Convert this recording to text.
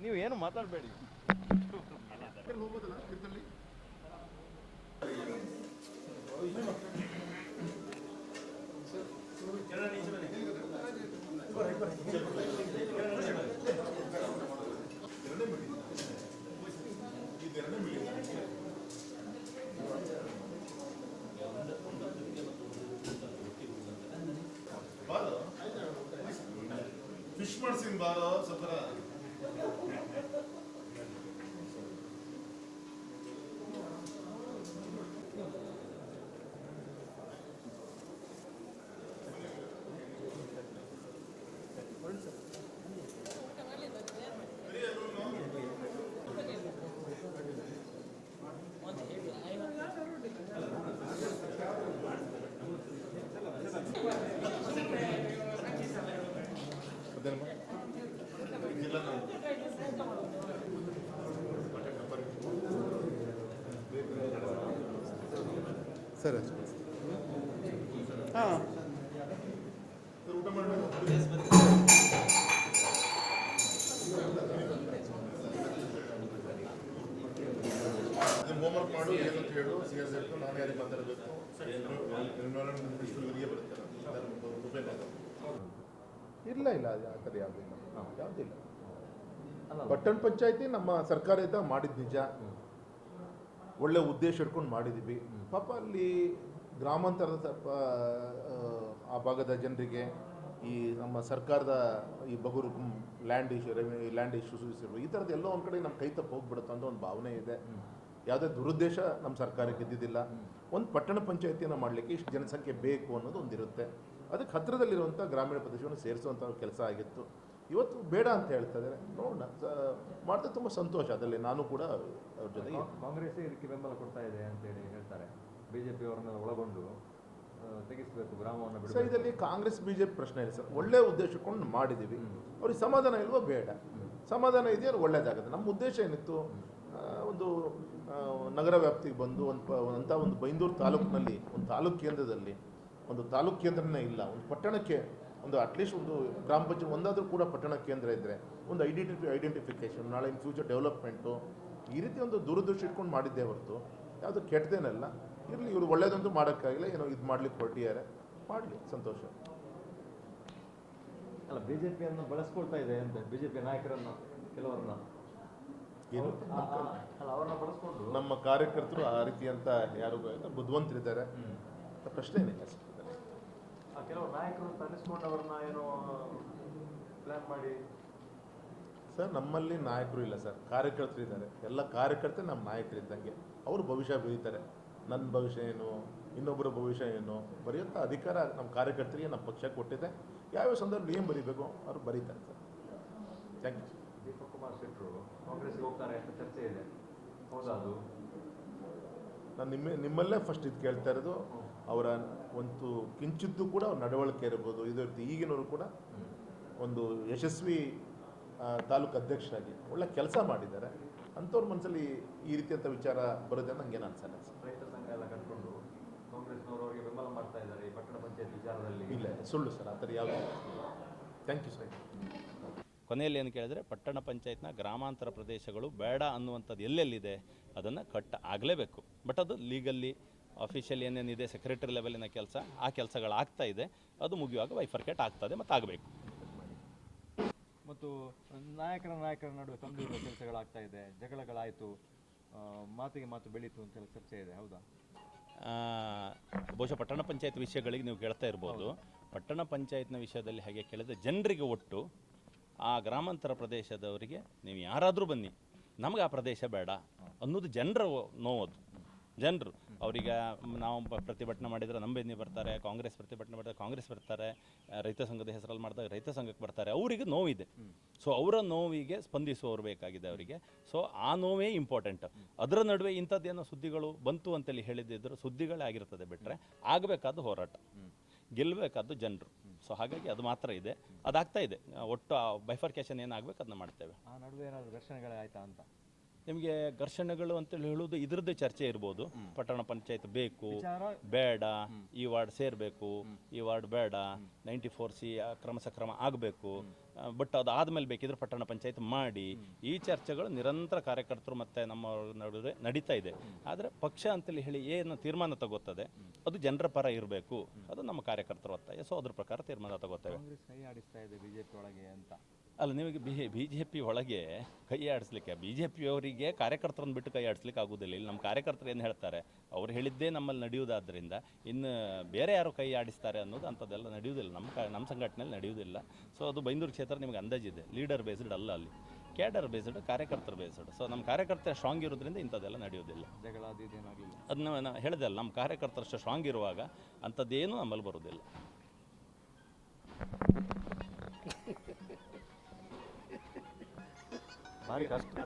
ನೀವು ಏನು ಮಾತಾಡಬೇಡಿ. ಫಿಶ್ ಮಾಡ್ಸಿನ್ ಬಾರೋ ಸಫರ ಸರ್ ಹಾಂ ಊಟ ಮಾಡಬೇಕು. ಹೋಮ್ವರ್ಕ್ ಮಾಡು ಏನಂತ ಹೇಳು. CSF ನಾನು ಯಾರಿಗೆ ಮಾತಾಡಬೇಕು ಇಲ್ಲಿಗೆ ಬರುತ್ತೆ. ಇಲ್ಲ ಇಲ್ಲ ಆ ಥರ ಯಾವುದಿಲ್ಲ ಯಾವುದಿಲ್ಲ. ಪಟ್ಟಣ ಪಂಚಾಯತಿ ನಮ್ಮ ಸರ್ಕಾರದಿಂದ ಮಾಡಿದ ನಿಜ, ಒಳ್ಳೆ ಉದ್ದೇಶ ಇಟ್ಕೊಂಡು ಮಾಡಿದ್ದೀವಿ. ಪಾಪ ಅಲ್ಲಿ ಗ್ರಾಮಾಂತರದ ಸ್ವಲ್ಪ ಆ ಭಾಗದ ಜನರಿಗೆ ಈ ನಮ್ಮ ಸರ್ಕಾರದ ಈ ಬಗುರು ಲ್ಯಾಂಡ್ ಇಶ್ಯೂಸ್ ಈ ಥರದ್ದು ಎಲ್ಲೋ ಒಂದು ಕಡೆ ನಮ್ಮ ಕೈ ತಪ್ಪು ಹೋಗ್ಬಿಡುತ್ತೆ ಅನ್ನೋ ಒಂದು ಭಾವನೆ ಇದೆ. ಯಾವುದೇ ದುರುದ್ದೇಶ ನಮ್ಮ ಸರ್ಕಾರಕ್ಕೆ ಇದ್ದಿದ್ದಿಲ್ಲ. ಒಂದು ಪಟ್ಟಣ ಪಂಚಾಯತಿಯನ್ನು ಮಾಡಲಿಕ್ಕೆ ಇಷ್ಟು ಜನಸಂಖ್ಯೆ ಬೇಕು ಅನ್ನೋದು ಒಂದಿರುತ್ತೆ. ಅದಕ್ಕೆ ಹತ್ತಿರದಲ್ಲಿರುವಂಥ ಗ್ರಾಮೀಣ ಪ್ರದೇಶವನ್ನು ಸೇರಿಸುವಂಥ ಕೆಲಸ ಆಗಿತ್ತು. ಇವತ್ತು ಬೇಡ ಅಂತ ಹೇಳ್ತಾ ಇದ್ದಾರೆ. ನೋಡೋಣ, ಮಾಡಿದ್ರೆ ತುಂಬ ಸಂತೋಷ. ಅದರಲ್ಲಿ ನಾನು ಕೂಡ ಅವ್ರ ಜೊತೆಗೆ. ಕಾಂಗ್ರೆಸ್ ಇದಕ್ಕೆ ಬೆಂಬಲ ಕೊಡ್ತಾ ಇದೆ ಅಂತೇಳಿ ಹೇಳ್ತಾರೆ. ಬಿಜೆಪಿ ಅವರನ್ನ ಒಳಗೊಂಡು ತೆಗಿಸಬೇಕು ಗ್ರಾಮವನ್ನು ಬಿಡಬೇಕು. ಸರ್, ಇದರಲ್ಲಿ ಕಾಂಗ್ರೆಸ್ ಬಿಜೆಪಿ ಪ್ರಶ್ನೆ ಇಲ್ಲ ಸರ್. ಒಳ್ಳೆ ಉದ್ದೇಶಕೊಂಡು ಮಾಡಿದ್ದೀವಿ. ಅವ್ರಿಗೆ ಸಮಾಧಾನ ಇಲ್ವೋ ಬೇಡ, ಸಮಾಧಾನ ಇದೆಯೋ ಒಳ್ಳೇದಾಗುತ್ತೆ. ನಮ್ಮ ಉದ್ದೇಶ ಏನಿತ್ತು, ಒಂದು ನಗರ ವ್ಯಾಪ್ತಿಗೆ ಬಂದು ಅಂಥ ಒಂದು ಬೈಂದೂರು ತಾಲೂಕಿನಲ್ಲಿ ಒಂದು ತಾಲೂಕು ಕೇಂದ್ರದಲ್ಲಿ ಒಂದು ತಾಲೂಕು ಕೇಂದ್ರನೇ ಇಲ್ಲ, ಒಂದು ಪಟ್ಟಣಕ್ಕೆ ಒಂದು ಅಟ್ಲೀಸ್ಟ್ ಒಂದು ಗ್ರಾಮ ಪಂಚಾಯತ್ ಒಂದಾದರೂ ಕೂಡ ಪಟ್ಟಣ ಕೇಂದ್ರ ಇದ್ದರೆ ಒಂದು ಐಡೆಂಟಿಫಿಕೇಷನ್, ನಾಳೆ ಇನ್ ಫ್ಯೂಚರ್ ಡೆವಲಪ್ಮೆಂಟು, ಈ ರೀತಿ ಒಂದು ದೂರದೃಷ್ಟಿ ಇಟ್ಕೊಂಡು ಮಾಡಿದ್ದೇ ಹೊರತು ಯಾವುದು ಕೆಟ್ಟದೇನಲ್ಲ. ಇರಲಿ, ಇವರು ಒಳ್ಳೇದಂತೂ ಮಾಡೋಕ್ಕಾಗಿಲ್ಲ, ಏನೋ ಇದು ಮಾಡ್ಲಿಕ್ಕೆ ಹೊರಟಿದ್ದಾರೆ, ಮಾಡಲಿ, ಸಂತೋಷ. ಅಲ್ಲ, ಬಿಜೆಪಿಯನ್ನು ಬಳಸ್ಕೊಳ್ತಾ ಇದೆ ಅಂತ ಬಿಜೆಪಿ ನಾಯಕರನ್ನು ಕೆಲವರನ್ನ ಏನು ಅವರನ್ನ ಬಳಸ್ಕೊಂಡು ನಮ್ಮ ಕಾರ್ಯಕರ್ತರು ಆ ರೀತಿ ಅಂತ ಯಾರು ಬುದ್ಧಿವಂತರಿದ್ದಾರೆ, ಪ್ರಶ್ನೆ ಏನಿಲ್ಲ. ಕೆಲವು ನಾಯಕರು ತರಿಸ್ಕೊಂಡವ್ರನ್ನ ಏನೋ ಪ್ಲಾನ್ ಮಾಡಿ. ಸರ್, ನಮ್ಮಲ್ಲಿ ನಾಯಕರು ಇಲ್ಲ ಸರ್, ಕಾರ್ಯಕರ್ತರು ಇದ್ದಾರೆ. ಎಲ್ಲ ಕಾರ್ಯಕರ್ತರು ನಮ್ಮ ನಾಯಕರಿದ್ದಂಗೆ. ಅವರು ಭವಿಷ್ಯ ಬರೀತಾರೆ. ನನ್ನ ಭವಿಷ್ಯ ಏನು, ಇನ್ನೊಬ್ಬರ ಭವಿಷ್ಯ ಏನು ಬರೆಯುವಂಥ ಅಧಿಕಾರ ನಮ್ಮ ಕಾರ್ಯಕರ್ತರಿಗೆ ನಮ್ಮ ಪಕ್ಷ ಕೊಟ್ಟಿದೆ. ಯಾವ್ಯಾವ ಸಂದರ್ಭದಲ್ಲಿ ಏನು ಬರೀಬೇಕು ಅವರು ಬರೀತಾರೆ sir. Thank you. Deepak Kumar ಶೆಟ್ಟರು ಕಾಂಗ್ರೆಸ್ಗೆ ಹೋಗ್ತಾರೆ ಅಂತ ಚರ್ಚೆ ಇದೆ, ಹೌದಾ? ಅದು ನಾನು ನಿಮ್ಮಲ್ಲೇ ಫಸ್ಟ್ ಇದು ಕೇಳ್ತಾ ಇರೋದು. ಅವರ ಒಂದು ಕಿಂಚಿದ್ದು ಕೂಡ ಅವ್ರ ನಡವಳಿಕೆ ಇರ್ಬೋದು, ಇದು ಇರ್ತೀವಿ. ಈಗಿನವರು ಕೂಡ ಒಂದು ಯಶಸ್ವಿ ತಾಲೂಕು ಅಧ್ಯಕ್ಷರಾಗಿ ಒಳ್ಳೆ ಕೆಲಸ ಮಾಡಿದ್ದಾರೆ. ಅಂಥವ್ರ ಮನಸ್ಸಲ್ಲಿ ಈ ರೀತಿಯಂಥ ವಿಚಾರ ಬರೋದೇ ನನಗೇನು ಅನ್ಸಲ್ಲ. ರೈತ ಸಂಘ ಎಲ್ಲ ಕಟ್ಕೊಂಡು ಕಾಂಗ್ರೆಸ್ನವರು ಅವರಿಗೆ ಬೆಂಬಲ ಮಾಡ್ತಾ ಇದ್ದಾರೆ ಈ ಪಟ್ಟಣ ಪಂಚಾಯತ್ ವಿಚಾರದಲ್ಲಿ. ಇಲ್ಲ, ಸುಳ್ಳು ಸರ್, ಆ ಥರ ಯಾವುದು. Thank you sir. ಕೊನೆಯಲ್ಲಿ ಏನು ಕೇಳಿದ್ರೆ, ಪಟ್ಟಣ ಪಂಚಾಯತ್ನ ಗ್ರಾಮಾಂತರ ಪ್ರದೇಶಗಳು ಬೇಡ ಅನ್ನುವಂಥದ್ದು ಎಲ್ಲೆಲ್ಲಿದೆ ಅದನ್ನು ಆಗಲೇಬೇಕು. ಬಟ್ ಅದು ಲೀಗಲ್ಲಿ ಅಫಿಷಿಯಲ್ ಏನೇನಿದೆ ಸೆಕ್ರೆಟರಿ ಲೆವೆಲಿನ ಕೆಲಸ, ಆ ಕೆಲಸಗಳಾಗ್ತಾ ಇದೆ. ಅದು ಮುಗಿಯುವಾಗ ಬೈಫರ್ಕೇಟ್ ಆಗ್ತದೆ ಮತ್ತು ಆಗಬೇಕು. ಮತ್ತು ನಾಯಕರ ನಡುವೆ ತಂದಿರುವ ಕೆಲಸಗಳಾಗ್ತಾ ಇದೆ, ಜಗಳಗಳಾಯಿತು, ಮಾತಿಗೆ ಮಾತು ಬೆಳೀತು ಅಂತ ಚರ್ಚೆ ಇದೆ, ಹೌದಾ? ಬಹುಶಃ ಪಟ್ಟಣ ಪಂಚಾಯತ್ ವಿಷಯಗಳಿಗೆ ನೀವು ಕೇಳ್ತಾ ಇರ್ಬೋದು. ಪಟ್ಟಣ ಪಂಚಾಯತ್ನ ವಿಷಯದಲ್ಲಿ ಹಾಗೆ ಕೇಳಿದ್ರೆ, ಜನರಿಗೆ ಒಟ್ಟು ಆ ಗ್ರಾಮಾಂತರ ಪ್ರದೇಶದವರಿಗೆ ನೀವು ಯಾರಾದರೂ ಬನ್ನಿ, ನಮಗೆ ಆ ಪ್ರದೇಶ ಬೇಡ ಅನ್ನೋದು ಜನರ ನೋವದು. ಜನರು ಅವರಿಗೆ ನಾವು ಪ್ರತಿಭಟನೆ ಮಾಡಿದರೆ ನಮ್ಮ ಬೆನ್ನಿ ಬರ್ತಾರೆ, ಕಾಂಗ್ರೆಸ್ ಪ್ರತಿಭಟನೆ ಮಾಡಿದ್ರೆ ಕಾಂಗ್ರೆಸ್ ಬರ್ತಾರೆ, ರೈತ ಸಂಘದ ಹೆಸರಲ್ಲಿ ಮಾಡಿದಾಗ ರೈತ ಸಂಘಕ್ಕೆ ಬರ್ತಾರೆ. ಅವರಿಗೆ ನೋವಿದೆ. ಸೊ ಅವರ ನೋವಿಗೆ ಸ್ಪಂದಿಸುವವರು ಬೇಕಾಗಿದೆ ಅವರಿಗೆ. ಸೊ ಆ ನೋವೇ ಇಂಪಾರ್ಟೆಂಟ್. ಅದರ ನಡುವೆ ಇಂಥದ್ದೇನೋ ಸುದ್ದಿಗಳು ಬಂತು ಅಂತೇಳಿ ಹೇಳಿದ್ದಿದ್ರು ಸುದ್ದಿಗಳೇ ಆಗಿರ್ತದೆ. ಬಿಟ್ಟರೆ ಆಗಬೇಕಾದ್ದು ಹೋರಾಟ, ಗೆಲ್ಲಬೇಕಾದ್ದು ಜನರು. ಸೊ ಹಾಗಾಗಿ ಅದು ಮಾತ್ರ ಇದೆ, ಅದಾಗ್ತಾ ಇದೆ. ಒಟ್ಟು ಬೈಫರ್ಕೇಷನ್ ಏನಾಗಬೇಕು ಅದನ್ನ ಮಾಡ್ತೇವೆ. ಆ ನಡುವೆ ಏನಾದರೂ ಘರ್ಷಣೆಗಳೇ ಆಯ್ತಾ ಅಂತ ನಿಮಗೆ ಘರ್ಷಣೆಗಳು ಅಂತೇಳಿ ಹೇಳುವುದು ಇದ್ರದ್ದೇ ಚರ್ಚೆ ಇರ್ಬೋದು. ಪಟ್ಟಣ ಪಂಚಾಯತ್ ಬೇಕು ವಿಚಾರ ಬೇಡ, ಈ ವಾರ್ಡ್ ಸೇರಬೇಕು, ಈ ವಾರ್ಡ್ ಬೇಡ, 94C ಕ್ರಮ ಆಗಬೇಕು, ಬಟ್ ಅದಾದ್ಮೇಲೆ ಬೇಕಿದ್ರೆ ಪಟ್ಟಣ ಪಂಚಾಯತ್ ಮಾಡಿ, ಈ ಚರ್ಚೆಗಳು ನಿರಂತರ ಕಾರ್ಯಕರ್ತರು ಮತ್ತು ನಮ್ಮ ನಡುವೆ ನಡೀತಾ ಇದೆ. ಆದರೆ ಪಕ್ಷ ಅಂತೇಳಿ ಹೇಳಿ ಏನು ತೀರ್ಮಾನ ತಗೋತದೆ ಅದು ಜನರ ಪರ ಇರಬೇಕು, ಅದು ನಮ್ಮ ಕಾರ್ಯಕರ್ತರ ಒತ್ತಾಯ. ಸೊ ಅದ್ರ ಪ್ರಕಾರ ತೀರ್ಮಾನ ತಗೋತೇವೆ. ಕಾಂಗ್ರೆಸ್ ಕೈ ಆಡಿಸ್ತಾ ಇದೆ ಬಿಜೆಪಿ ಒಳಗೆ ಅಂತ. ಅಲ್ಲ, ನಿಮಗೆ BJP ಒಳಗೆ ಕೈ ಆಡಿಸ್ಲಿಕ್ಕೆ, BJPಯವರಿಗೆ ಕಾರ್ಯಕರ್ತರನ್ನು ಬಿಟ್ಟು ಕೈ ಆಡಿಸ್ಲಿಕ್ಕೆ ಆಗೋದಿಲ್ಲ. ಇಲ್ಲಿ ನಮ್ಮ ಕಾರ್ಯಕರ್ತರು ಏನು ಹೇಳ್ತಾರೆ ಅವ್ರು ಹೇಳಿದ್ದೇ ನಮ್ಮಲ್ಲಿ ನಡೆಯುವುದಾದ್ರಿಂದ ಇನ್ನು ಬೇರೆ ಯಾರು ಕೈ ಆಡಿಸ್ತಾರೆ ಅನ್ನೋದು ಅಂಥದ್ದೆಲ್ಲ ನಡೆಯುವುದಿಲ್ಲ, ನಮ್ಮ ಸಂಘಟನೆಯಲ್ಲಿ ನಡೆಯುವುದಿಲ್ಲ. ಸೊ ಅದು ಬೈಂದೂರು ಕ್ಷೇತ್ರ ನಿಮಗೆ ಅಂದಾಜಿದೆ, ಲೀಡರ್ ಬೇಸ್ಡ್ ಅಲ್ಲ, ಅಲ್ಲಿ ಕ್ಯಾಡರ್ ಬೇಸ್ಡ್, ಕಾರ್ಯಕರ್ತರ ಬೇಸ್ಡ್. ಸೊ ನಮ್ಮ ಕಾರ್ಯಕರ್ತರ ಸ್ಟ್ರಾಂಗ್ ಇರೋದ್ರಿಂದ ಇಂಥದ್ದೆಲ್ಲ ನಡೆಯೋದಿಲ್ಲ. ಜಗಳ ಅದು ಇದೇನಾಗಲಿಲ್ಲ. ಅದನ್ನ ನಾನು ಹೇಳಿದೆ ಅಲ್ಲ, ನಮ್ಮ ಕಾರ್ಯಕರ್ತರಷ್ಟು ಸ್ಟ್ರಾಂಗ್ ಇರುವಾಗ ಅಂಥದ್ದೇನೂ ಅಮಲು ಬರೋದಿಲ್ಲ. ಭಾರಿ ಕಷ್ಟ.